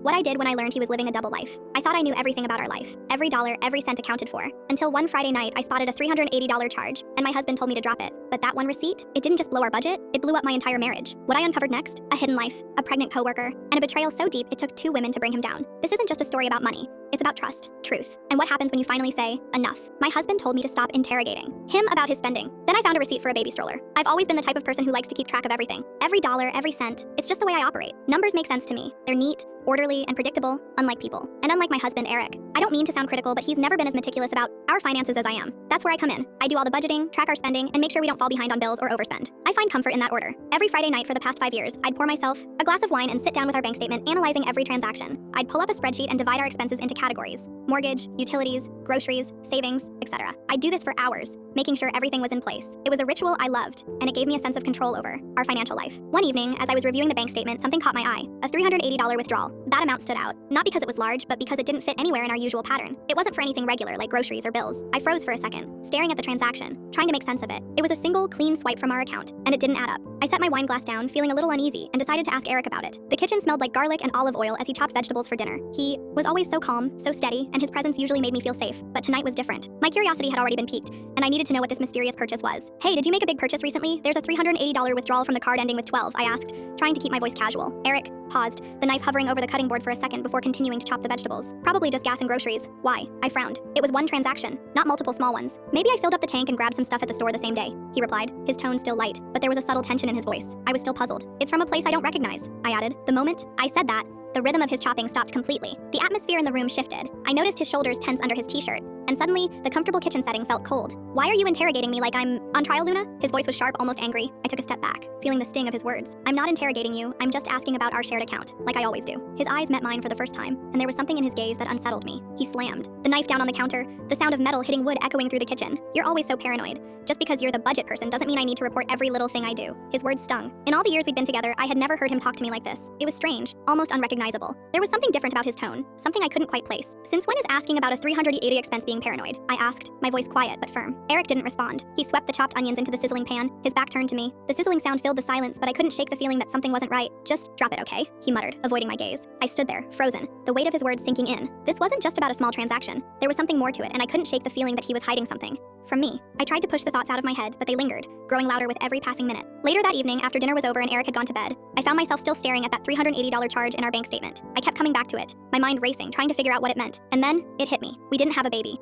What I did when I learned he was living a double life. I thought I knew everything about our life. Every dollar, every cent accounted for. Until one Friday night, I spotted a $380 charge, and my husband told me to drop it. But that one receipt, it didn't just blow our budget, it blew up my entire marriage. What I uncovered next? A hidden life, a pregnant coworker, and a betrayal so deep it took 2 women to bring him down. This isn't just a story about money. It's about trust, truth, and what happens when you finally say, enough. My husband told me to stop interrogating him about his spending. Then I found a receipt for a baby stroller. I've always been the type of person who likes to keep track of everything. Every dollar, every cent. It's just the way I operate. Numbers make sense to me. They're neat, orderly, and predictable, unlike people. And unlike my husband, Eric. I don't mean to sound critical, but he's never been as meticulous about our finances as I am. That's where I come in. I do all the budgeting, track our spending, and make sure we don't fall behind on bills or overspend. I find comfort in that order. Every Friday night for the past 5 years, I'd pour myself a glass of wine and sit down with our bank statement, analyzing every transaction. I'd pull up a spreadsheet and divide our expenses into categories: mortgage, utilities, groceries, savings, etc. I'd do this for hours, making sure everything was in place. It was a ritual I loved, and it gave me a sense of control over our financial life. One evening, as I was reviewing the bank statement, something caught my eye: a $380 withdrawal. That amount stood out, not because it was large, but because it didn't fit anywhere in our usual pattern. It wasn't for anything regular like groceries or bills. I froze for a second, staring at the transaction, trying to make sense of it. It was a single, clean swipe from our account, and it didn't add up. I set my wine glass down, feeling a little uneasy, and decided to ask Eric about it. The kitchen smelled like garlic and olive oil as he chopped vegetables for dinner. He was always so calm, so steady, and his presence usually made me feel safe, but tonight was different. My curiosity had already been piqued, and I needed to know what this mysterious purchase was. Hey, did you make a big purchase recently? There's a $380 withdrawal from the card ending with 12, I asked, trying to keep my voice casual. Eric paused, the knife hovering over the cutting board for a second before continuing to chop the vegetables. Probably just gas and groceries. Why? I frowned. It was one transaction, not multiple small ones. Maybe I filled up the tank and grabbed some stuff at the store the same day, he replied, his tone still light, but there was a subtle tension in his voice. I was still puzzled. It's from a place I don't recognize, I added. The moment I said that, the rhythm of his chopping stopped completely. The atmosphere in the room shifted. I noticed his shoulders tense under his t-shirt, and suddenly, the comfortable kitchen setting felt cold. Why are you interrogating me like I'm on trial, Luna? His voice was sharp, almost angry. I took a step back, feeling the sting of his words. I'm not interrogating you, I'm just asking about our shared account, like I always do. His eyes met mine for the first time, and there was something in his gaze that unsettled me. He slammed the knife down on the counter, the sound of metal hitting wood echoing through the kitchen. You're always so paranoid. Just because you're the budget person doesn't mean I need to report every little thing I do. His words stung. In all the years we'd been together, I had never heard him talk to me like this. It was strange, almost unrecognizable. There was something different about his tone, something I couldn't quite place. Since when is asking about a $380 expense being paranoid? I asked, my voice quiet but firm. Eric didn't respond. He swept the chopped onions into the sizzling pan, his back turned to me. The sizzling sound filled the silence, but I couldn't shake the feeling that something wasn't right. Just drop it, okay? He muttered, avoiding my gaze. I stood there, frozen, the weight of his words sinking in. This wasn't just about a small transaction. There was something more to it, and I couldn't shake the feeling that he was hiding something from me. I tried to push the thoughts out of my head, but they lingered, growing louder with every passing minute. Later that evening, after dinner was over and Eric had gone to bed, I found myself still staring at that $380 charge in our bank statement. I kept coming back to it, my mind racing, trying to figure out what it meant. And then, it hit me. We didn't have a baby.